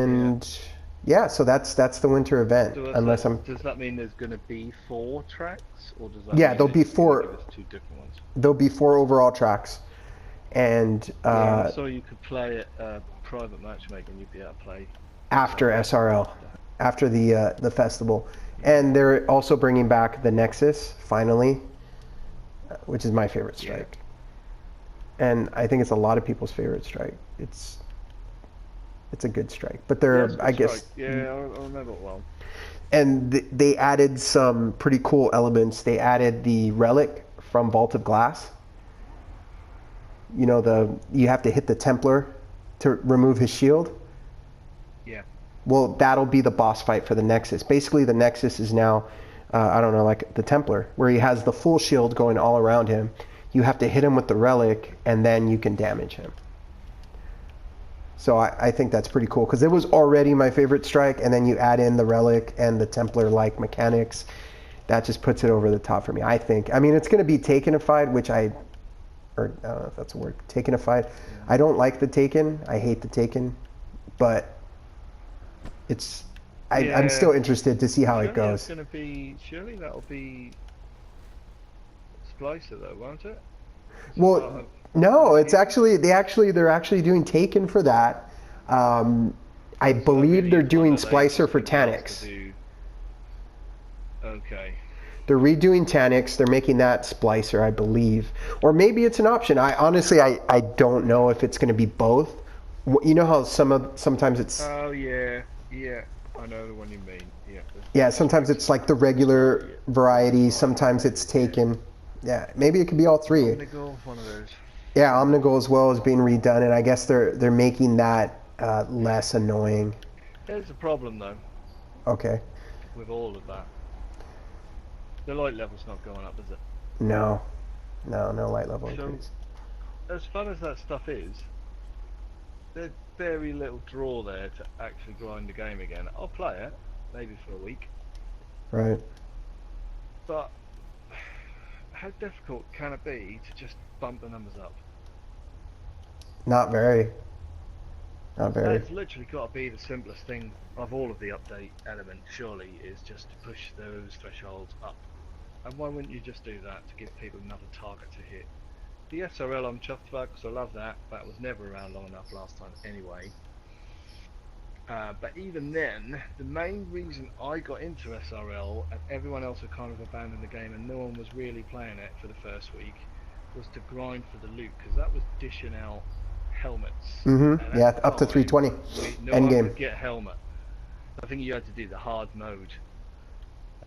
And yeah, so that's the winter event. So Unless I'm does that mean there's going to be 4 tracks, or does that yeah, mean there'll they're be just going to give four. us 2 different ones? There'll be four overall tracks, and Yeah, and I saw you could play it private matchmaking. You'd be able to play after SRL SRL, after. after the festival, Yeah. and they're also bringing back the Nexus finally, which is my favorite Yeah. strike, and I think it's a lot of people's favorite strike. It's a good strike, but Yeah, they're it's a I good strike. guess, Yeah, I remember it well. and they added some pretty cool elements. They added the relic from Vault of Glass. You know, the you have to hit the Templar to remove his shield. Yeah. Well, that'll be the boss fight for the Nexus. Basically, the Nexus is now, I don't know, like the Templar, where he has the full shield going all around him. You have to hit him with the relic, and then you can damage him. So I think that's pretty cool, because it was already my favorite strike, and then you add in the relic and the Templar-like mechanics. That just puts it over the top for me, I think. I mean, it's going to be Takenified, which or I don't know if that's a word, Takenified. Yeah. I don't like the Taken. I hate the Taken, but it's I'm Yeah. still interested to see how it Surely that's goes. going to be. Surely that'll be Splicer though, won't it? As a part Well, of no, the it's game. actually they're actually doing Taken for that. I So that believe really they're is one doing that they've Splicer just for been tasked to Taniks. do. Okay. They're redoing Taniks. They're making that Splicer, I believe, or maybe it's an option. I honestly I don't know if it's going to be both. You know how sometimes it's Oh yeah, yeah. I know the one you mean. Yeah, yeah, the sometimes Splicer it's like the regular variant, variety. variant Sometimes it's maybe. Yeah. Taken. Yeah, maybe it could be all three. Omnigul, one of those. Yeah, Omnigul as well is being redone, and I guess they're making that less annoying. There's a problem though Okay. with all of that. The light level's not going up, is it? No, no light level So increase. as fun as that stuff is, there's very little draw there to actually grind the game again. I'll play it, maybe for a week, Right. but how difficult can it be to just bump the numbers up? Not very. Not very. That's literally got to be the simplest thing of all of the update elements, surely, is just to push those thresholds up. And why wouldn't you just do that to give people another target to hit? The SRL I'm chuffed about because I love that. That was never around long enough last time anyway. But even then, the main reason I got into SRL and everyone else had kind of abandoned the game and no one was really playing it for the first week was to grind for the loot because that was dishing out helmets. And at Yeah, the up to time, 320. no End one game. could get a helmet. I think you had to do the hard mode.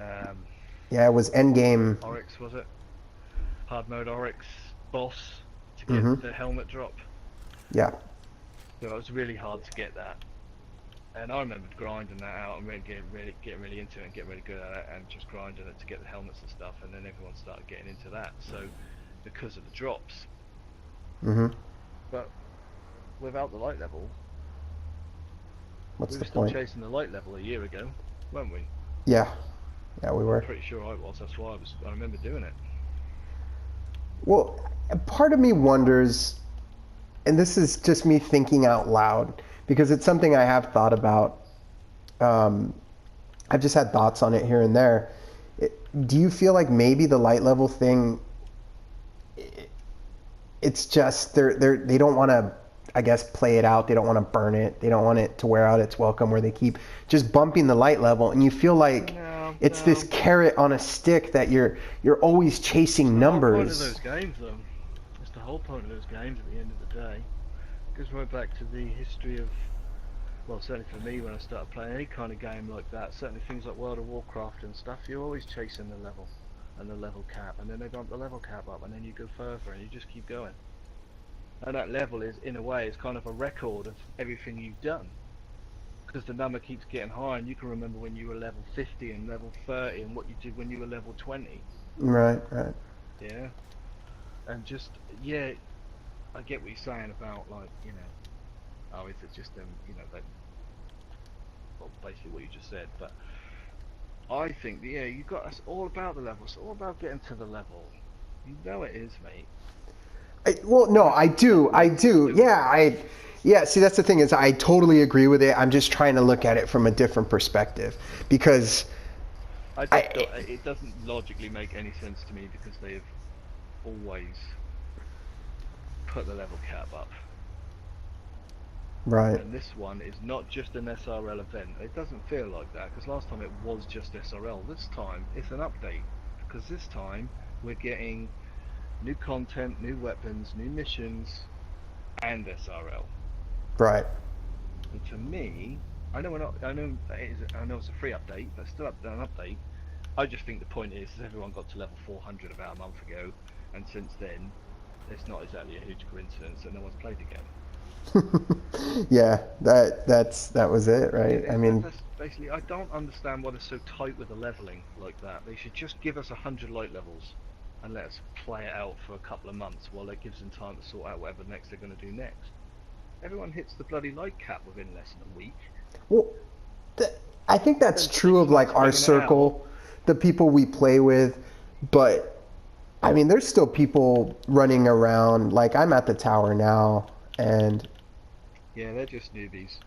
Um, Yeah, it was end game. Oryx was it? Hard mode Oryx boss to get Mm-hmm. the helmet drop. Yeah. So it was really hard to get that. And I remember grinding that out and really getting really into it and getting really good at it and just grinding it to get the helmets and stuff. And then everyone started getting into that. So because of the drops, Mm-hmm. but without the light level, What's we the were still point? chasing the light level a year ago, weren't we? Yeah. Yeah, we I'm were. pretty sure I was. That's why I remember doing it. Well, part of me wonders, and this is just me thinking out loud, because it's something I have thought about. Um, I've just had thoughts on it here and there. Do you feel like maybe the light level thing, it's just they don't want to, I guess, play it out. They don't want to burn it. They don't want it to wear out its welcome, where they keep just bumping the light level, and you feel like No, it's this no. carrot on a stick that you're always It's chasing the whole point of those numbers. games, though. It's the whole point of those games at the end of the day. It goes right back to the history of, well, certainly for me when I started playing any kind of game like that, certainly things like World of Warcraft and stuff, you're always chasing the level and the level cap, and then they bump the level cap up, and then you go further, and you just keep going. And that level is, in a way, is kind of a record of everything you've done. Because the number keeps getting higher, and you can remember when you were level 50 and level 30 and what you did when you were level 20. Right, right. Yeah. And just, yeah, I get what you're saying about, like, oh, is it just them, that, well, basically what you just said. But I think, yeah, it's all about the level. It's all about getting to the level. You know it is, mate. Well, no, I do. I do. Yeah, yeah, see, that's the thing is I totally agree with it. I'm just trying to look at it from a different perspective because I just I don't. It doesn't logically make any sense to me because they have always put the level cap up. right. And this one is not just an SRL event. It doesn't feel like that because last time it was just SRL. This time it's an update because this time we're getting new content, new weapons, new missions, and SRL. Right. And to me, I know we're not. I know I know it's a free update, but still an update. I just think the point is everyone got to level 400 about a month ago, and since then, it's not exactly a huge coincidence that no one's played the game. Yeah, that was it, right? I mean, That's basically. I don't understand why they're so tight with the leveling like that. They should just give us 100 light levels, and let us play it out for a couple of months while it gives them time to sort out whatever next they're going to do next. Everyone hits the bloody light cap within less than a week. well, th- I think that's Spend true of 6 months like our figuring it out. circle, the people we play with, but I mean, there's still people running around. Like I'm at the tower now, and Yeah, they're just newbies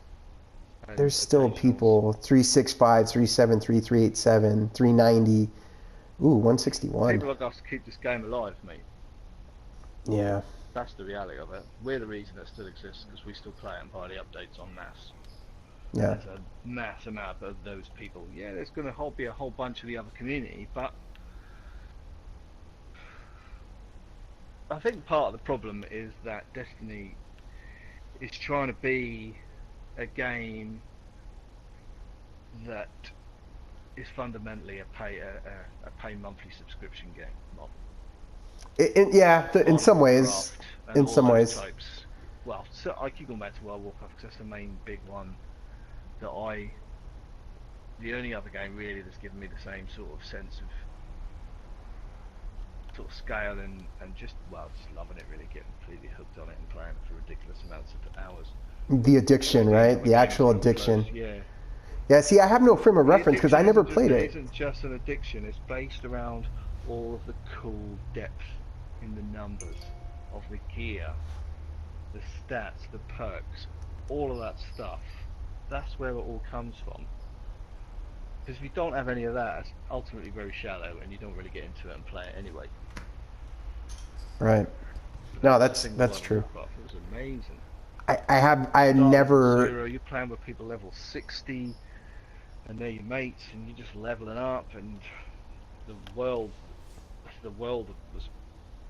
and there's still occasionals. people 365, 373, 387, 390. Ooh, 161. People like us keep this game alive, mate. Yeah, That's the reality of it. We're the reason it still exists because we still play it and buy the updates en masse. And yeah. there's a mass amount of those people. Yeah, there's going to be a whole bunch of the other community, but I think part of the problem is that Destiny is trying to be a game that is fundamentally a pay monthly subscription game model. Yeah, in World of some ways. Warcraft and In all some those ways. types. Well, so I keep going back to World of Warcraft because that's the main big one that the only other game really that's given me the same sort of sense of sort of scale and just well, just loving it really, getting completely hooked on it and playing it for ridiculous amounts of hours. The addiction, The only right? other The game that's actual come close, addiction. yeah. Yeah, see, I have no frame of But the reference because I addiction never played it it. isn't just an addiction. It's based around all of the cool depth in the numbers of the gear, the stats, the perks, all of that stuff. That's where it all comes from. Because if you don't have any of that, it's ultimately very shallow, and you don't really get into it and play it anyway. Right. But that No, was the that's thing with that's World of true. Warcraft. It was amazing. I Start level never. 0, you're playing with people level 60, and they're your mates, and you're just leveling up, and the world, the world was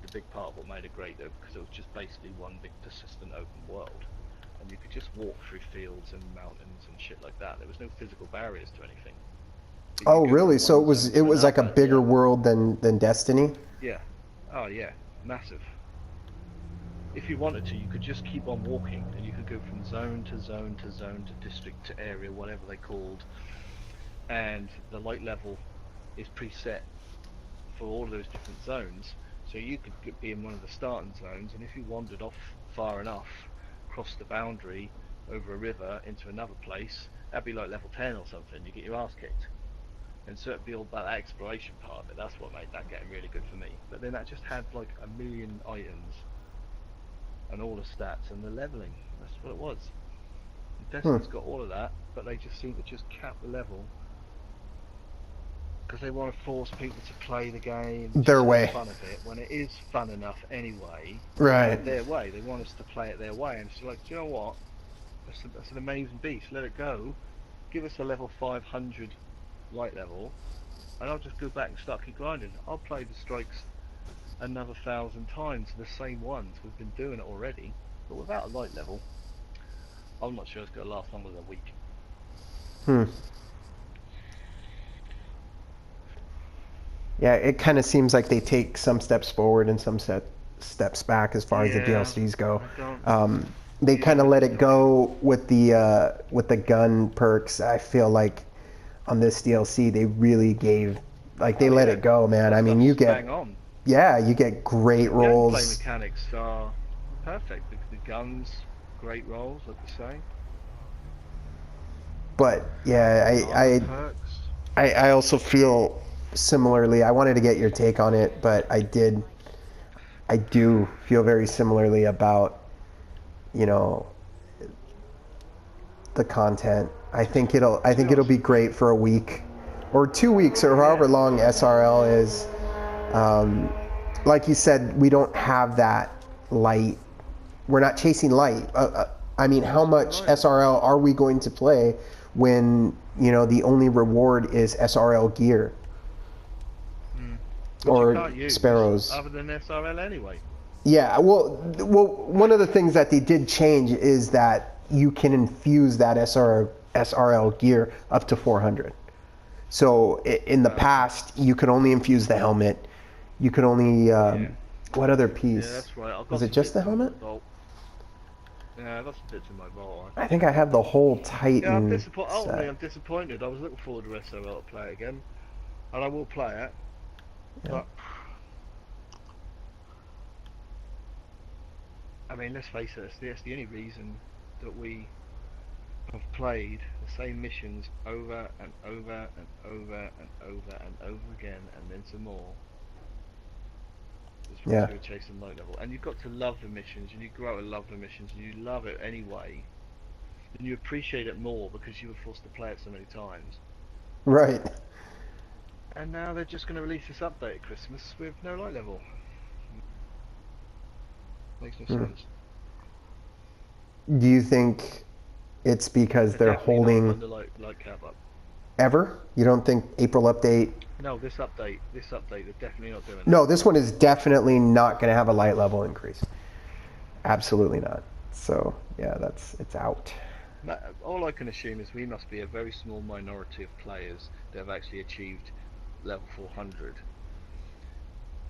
the big part of what made it great though, because it was just basically one big persistent open world, and you could just walk through fields and mountains and shit like that. There was no physical barriers to anything. But you Oh, go really? from So one it was zone it to was like a another. bigger Yeah, world than Destiny. yeah, oh yeah, massive. If you wanted to, you could just keep on walking, and you could go from zone to zone to zone to district to area, whatever they called, and the light level is preset for all of those different zones. So you could be in one of the starting zones, and if you wandered off far enough, crossed the boundary over a river into another place, that'd be like level 10 or something. You get your ass kicked. And so it'd be all about that exploration part of it. That's what made that game really good for me. But then that just had like a million items and all the stats and the leveling. That's what it was. And Hmm. Destiny's got all of that, but they just seem to just cap the level because they want to force people to play the game and Their just have way. fun of it when it is fun enough anyway, Right. but their way. They want us to play it their way, and it's like, do you know what? That's an amazing beast. Let it go. Give us a level 500 light level, and I'll just go back and start keep grinding. I'll play the strikes another 1,000 times, the same ones. We've been doing it already, but without a light level, I'm not sure it's going to last longer than a week. Hmm. Yeah, it kind of seems like they take some steps forward and some steps back as far as the Yeah, DLCs go. I don't. Um, they kind Yeah, of let I it don't. go with the gun perks. I feel like on this DLC they really gave like they Oh let yeah, it go, man. that I mean, stuff's you bang get on. you get great The gameplay rolls, mechanics are perfect. The guns, great rolls, like you say. but yeah, The armor perks. I also feel similarly. I wanted to get your take on it, but I did. I do feel very similarly about, you know, the content. I To be think it'll honest, be great for a week or 2 weeks or yeah, however long SRL is. Um, like you said, we don't have that light. We're not chasing light. I mean, how much right. SRL are we going to play when, you know, the only reward is SRL gear Which you or can't use sparrows? other than SRL anyway. Yeah, well, one of the things that they did change is that you can infuse that SRL gear up to 400. So in the Okay. past, you could only infuse the helmet. You could only Yeah. what other Yeah, piece? that's right. I've Was got it some just the bits in helmet? the vault. Yeah, I've got some bits in my vault. I I can think show I you. have the whole Yeah, I'm Titan disappointed. Ultimately, set. I'm disappointed. I was looking forward to SRL to play it again, and I will play it. Yeah. But I mean, let's face it. That's the only reason that we have played the same missions over and over and over and over and over again, and then some more. It's because Yeah. we were chasing light level, and you've got to love the missions, and you grow to love the missions, and you love it anyway, and you appreciate it more because you were forced to play it so many times. Right. And now they're just going to release this update at Christmas with no light level. Makes no Hmm. sense. Do you think it's because They're they're definitely not holding putting the light cap up. ever? You don't think April update? No, this update, they're definitely not doing that. No, this one is definitely not going to have a light level increase. Absolutely not. So yeah, it's out. All I can assume is we must be a very small minority of players that have actually achieved level 400,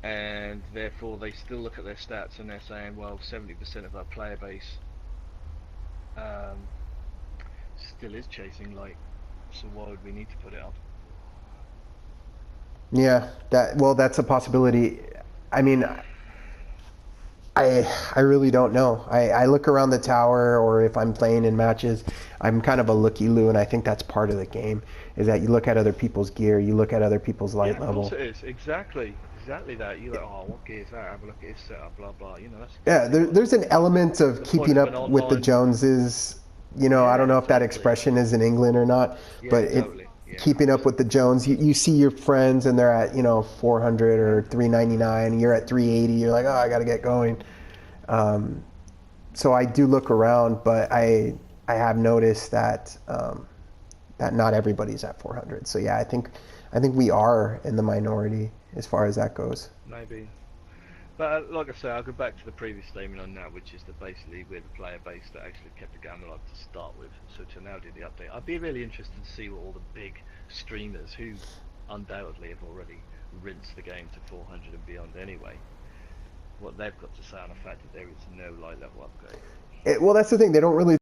and therefore they still look at their stats and they're saying, well, 70% of our player base um, still is chasing light, so why would we need to put it up? Yeah, that's a possibility. I mean, I really don't know. I look around the tower, or if I'm playing in matches, I'm kind of a looky-loo, and I think that's part of the game. Is that you look at other people's gear, you look at other people's Yeah, light of course level. it is. Exactly that. You're like, oh, what gear is that? Have a look at his setup, blah blah. That's Yeah, exactly what there's an element of the point keeping of an up with the online. Joneses. You know, I don't Yeah, know if that totally. expression is in England or not, but Yeah, totally. Yeah, keeping up 100%. with the Jones. You see your friends and they're at 400 or 399, and you're at 380. You're like, oh, I got to get going. Um, so I do look around, but I have noticed that that not everybody's at 400. So yeah, I think we are in the minority as far as that goes. Maybe. But like I say, I'll go back to the previous statement on that, which is that basically we're the player base that actually kept the game alive to start with. So to now do the update, I'd be really interested to see what all the big streamers, who undoubtedly have already rinsed the game to 400 and beyond anyway, what they've got to say on the fact that there is no light level upgrade. Well, that's the thing. They don't really